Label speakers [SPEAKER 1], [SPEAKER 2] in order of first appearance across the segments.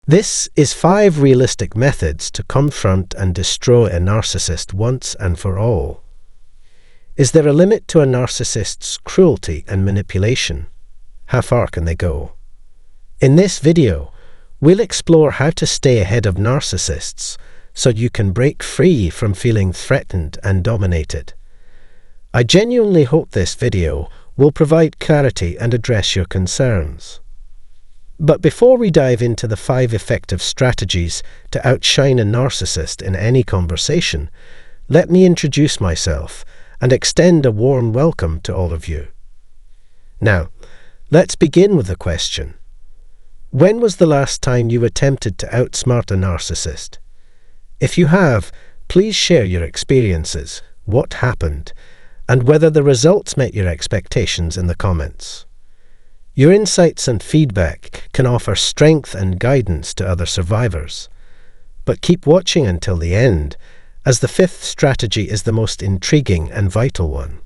[SPEAKER 1] This is 5 realistic methods to confront and destroy a narcissist once and for all. Is there a limit to a narcissist's cruelty and manipulation? How far can they go? In this video, we'll explore how to stay ahead of narcissists so you can break free from feeling threatened and dominated. I genuinely hope this video will provide clarity and address your concerns. But before we dive into the 5 effective strategies to outshine a narcissist in any conversation, let me introduce myself and extend a warm welcome to all of you. Now, let's begin with a question. When was the last time you attempted to outsmart a narcissist? If you have, please share your experiences, what happened, and whether the results met your expectations in the comments. Your insights and feedback can offer strength and guidance to other survivors. But keep watching until the end, as the 5th strategy is the most intriguing and vital one.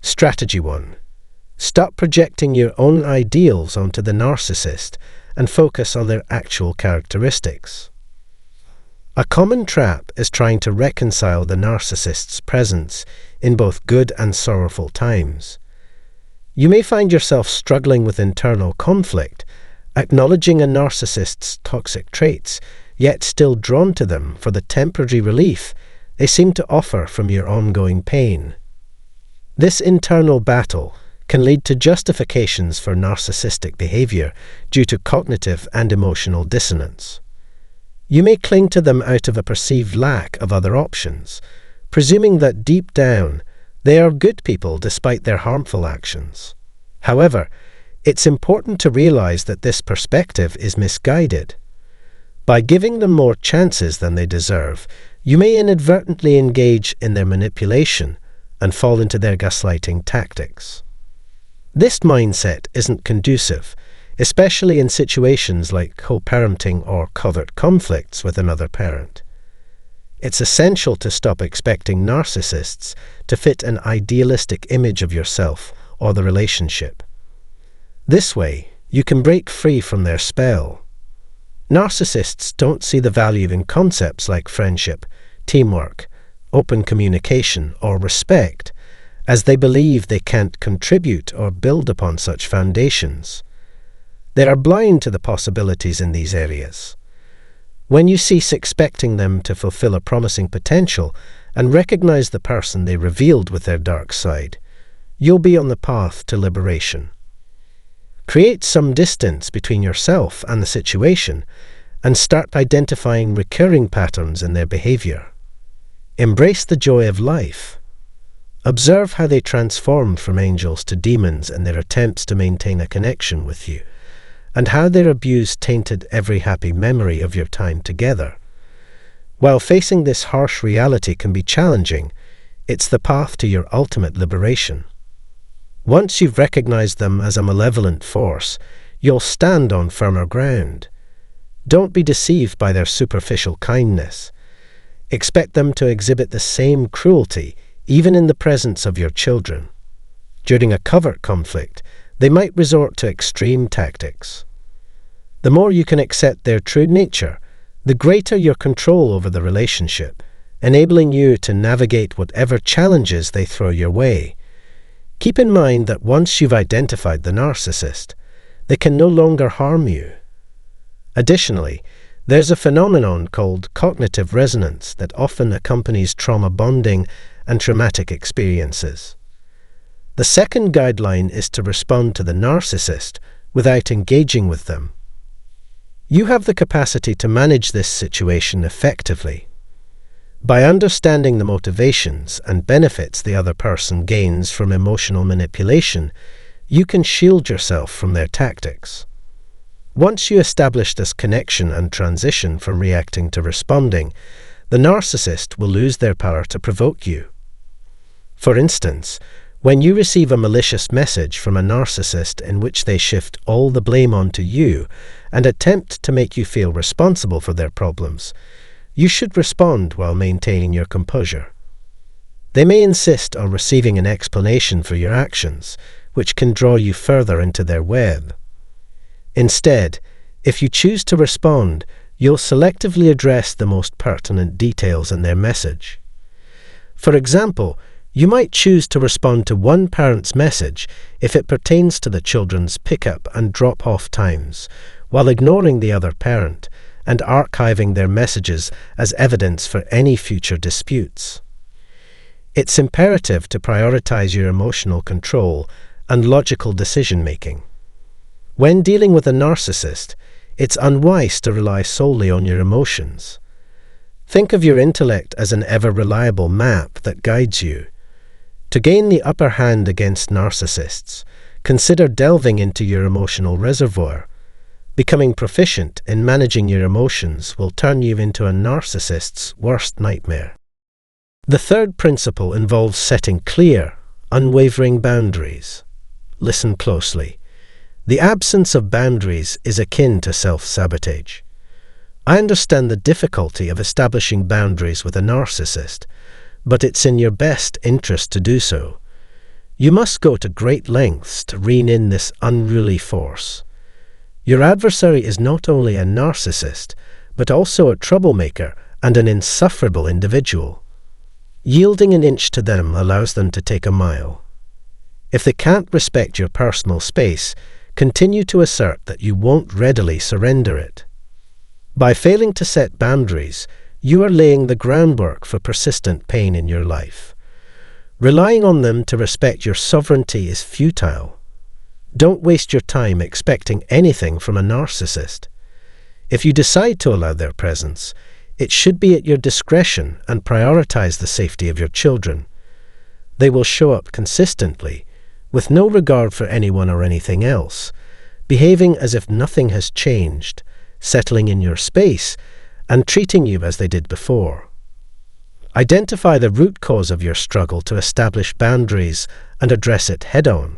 [SPEAKER 1] Strategy 1. Stop projecting your own ideals onto the narcissist and focus on their actual characteristics. A common trap is trying to reconcile the narcissist's presence in both good and sorrowful times. You may find yourself struggling with internal conflict, acknowledging a narcissist's toxic traits, yet still drawn to them for the temporary relief they seem to offer from your ongoing pain. This internal battle can lead to justifications for narcissistic behavior due to cognitive and emotional dissonance. You may cling to them out of a perceived lack of other options, presuming that deep down they are good people despite their harmful actions. However, it's important to realize that this perspective is misguided. By giving them more chances than they deserve, you may inadvertently engage in their manipulation and fall into their gaslighting tactics. This mindset isn't conducive, especially in situations like co-parenting or covert conflicts with another parent. It's essential to stop expecting narcissists to fit an idealistic image of yourself or the relationship. This way, you can break free from their spell. Narcissists don't see the value in concepts like friendship, teamwork, open communication, or respect, as they believe they can't contribute or build upon such foundations. They are blind to the possibilities in these areas. When you cease expecting them to fulfill a promising potential and recognize the person they revealed with their dark side, you'll be on the path to liberation. Create some distance between yourself and the situation and start identifying recurring patterns in their behavior. Embrace the joy of life. Observe how they transformed from angels to demons in their attempts to maintain a connection with you, and how their abuse tainted every happy memory of your time together. While facing this harsh reality can be challenging, it's the path to your ultimate liberation. Once you've recognized them as a malevolent force, you'll stand on firmer ground. Don't be deceived by their superficial kindness. Expect them to exhibit the same cruelty, even in the presence of your children. During a covert conflict, they might resort to extreme tactics. The more you can accept their true nature, the greater your control over the relationship, enabling you to navigate whatever challenges they throw your way. Keep in mind that once you've identified the narcissist, they can no longer harm you. Additionally, there's a phenomenon called cognitive resonance that often accompanies trauma bonding and traumatic experiences. The second guideline is to respond to the narcissist without engaging with them. You have the capacity to manage this situation effectively. By understanding the motivations and benefits the other person gains from emotional manipulation, you can shield yourself from their tactics. Once you establish this connection and transition from reacting to responding, the narcissist will lose their power to provoke you. For instance, when you receive a malicious message from a narcissist in which they shift all the blame onto you and attempt to make you feel responsible for their problems, you should respond while maintaining your composure. They may insist on receiving an explanation for your actions, which can draw you further into their web. Instead, If you choose to respond, you'll selectively address the most pertinent details in their message. For example, you might choose to respond to one parent's message if it pertains to the children's pick-up and drop-off times, while ignoring the other parent and archiving their messages as evidence for any future disputes. It's imperative to prioritize your emotional control and logical decision-making. When dealing with a narcissist, it's unwise to rely solely on your emotions. Think of your intellect as an ever-reliable map that guides you. To gain the upper hand against narcissists, consider delving into your emotional reservoir. Becoming proficient in managing your emotions will turn you into a narcissist's worst nightmare. The third principle involves setting clear, unwavering boundaries. Listen closely. The absence of boundaries is akin to self-sabotage. I understand the difficulty of establishing boundaries with a narcissist, but it's in your best interest to do so. You must go to great lengths to rein in this unruly force. Your adversary is not only a narcissist, but also a troublemaker and an insufferable individual. Yielding an inch to them allows them to take a mile. If they can't respect your personal space, continue to assert that you won't readily surrender it. By failing to set boundaries, you are laying the groundwork for persistent pain in your life. Relying on them to respect your sovereignty is futile. Don't waste your time expecting anything from a narcissist. If you decide to allow their presence, it should be at your discretion and prioritize the safety of your children. They will show up consistently, with no regard for anyone or anything else, behaving as if nothing has changed, settling in your space, and treating you as they did before. Identify the root cause of your struggle to establish boundaries and address it head-on.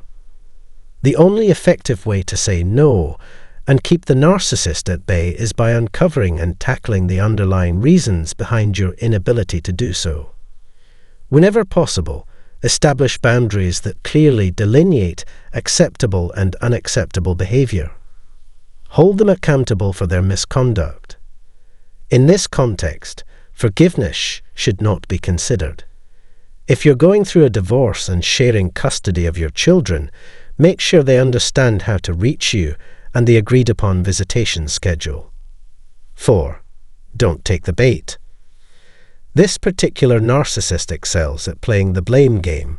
[SPEAKER 1] The only effective way to say no and keep the narcissist at bay is by uncovering and tackling the underlying reasons behind your inability to do so. Whenever possible, establish boundaries that clearly delineate acceptable and unacceptable behavior. Hold them accountable for their misconduct. In this context, forgiveness should not be considered. If you're going through a divorce and sharing custody of your children, make sure they understand how to reach you and the agreed-upon visitation schedule. 4. Don't take the bait. This particular narcissist excels at playing the blame game.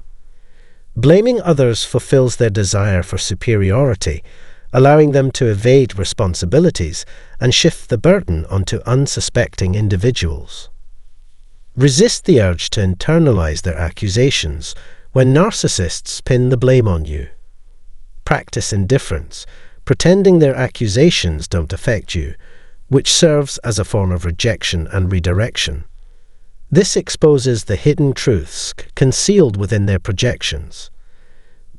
[SPEAKER 1] Blaming others fulfills their desire for superiority, allowing them to evade responsibilities and shift the burden onto unsuspecting individuals. Resist the urge to internalize their accusations when narcissists pin the blame on you. Practice indifference, pretending their accusations don't affect you, which serves as a form of rejection and redirection. This exposes the hidden truths concealed within their projections.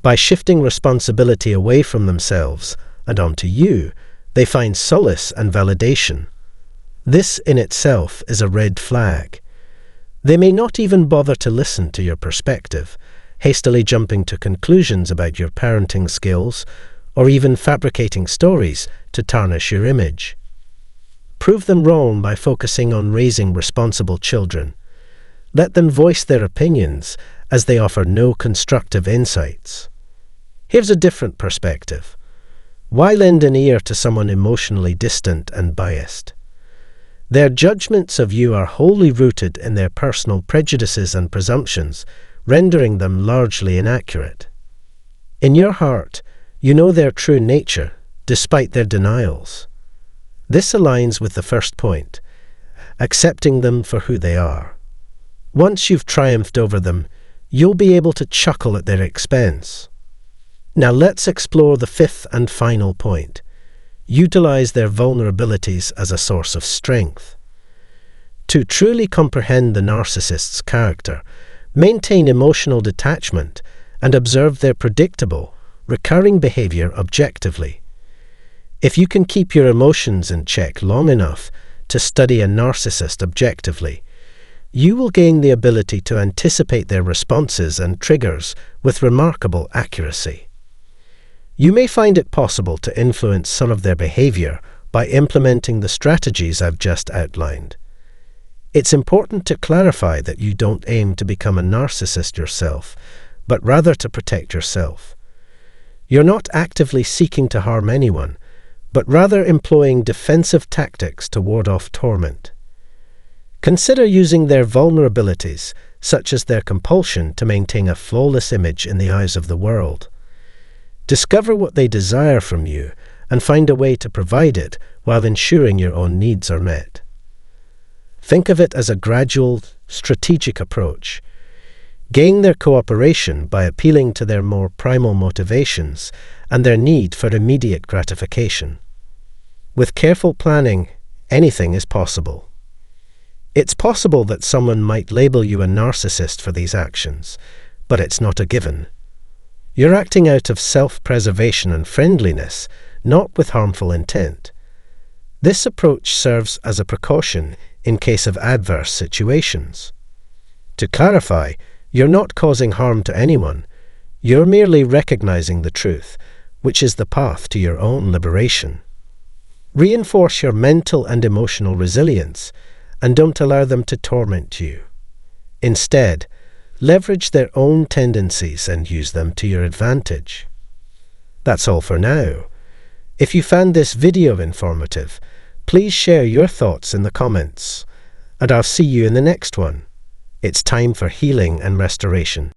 [SPEAKER 1] By shifting responsibility away from themselves and onto you, they find solace and validation. This in itself is a red flag. They may not even bother to listen to your perspective, hastily jumping to conclusions about your parenting skills, or even fabricating stories to tarnish your image. Prove them wrong by focusing on raising responsible children. Let them voice their opinions, as they offer no constructive insights. Here's a different perspective. Why lend an ear to someone emotionally distant and biased? Their judgments of you are wholly rooted in their personal prejudices and presumptions, rendering them largely inaccurate. In your heart, you know their true nature, despite their denials. This aligns with the first point, accepting them for who they are. Once you've triumphed over them, you'll be able to chuckle at their expense. Now let's explore the fifth and final point. Utilize their vulnerabilities as a source of strength. To truly comprehend the narcissist's character, maintain emotional detachment and observe their predictable, recurring behavior objectively. If you can keep your emotions in check long enough to study a narcissist objectively, you will gain the ability to anticipate their responses and triggers with remarkable accuracy. You may find it possible to influence some of their behavior by implementing the strategies I've just outlined. It's important to clarify that you don't aim to become a narcissist yourself, but rather to protect yourself. You're not actively seeking to harm anyone, but rather employing defensive tactics to ward off torment. Consider using their vulnerabilities, such as their compulsion to maintain a flawless image in the eyes of the world. Discover what they desire from you and find a way to provide it while ensuring your own needs are met. Think of it as a gradual, strategic approach. Gain their cooperation by appealing to their more primal motivations and their need for immediate gratification. With careful planning, anything is possible. It's possible that someone might label you a narcissist for these actions, but it's not a given. You're acting out of self-preservation and friendliness, not with harmful intent. This approach serves as a precaution in case of adverse situations. To clarify, you're not causing harm to anyone. You're merely recognizing the truth, which is the path to your own liberation. Reinforce your mental and emotional resilience, and don't allow them to torment you. Instead, leverage their own tendencies and use them to your advantage. That's all for now. If you found this video informative, please share your thoughts in the comments, and I'll see you in the next one. It's time for healing and restoration.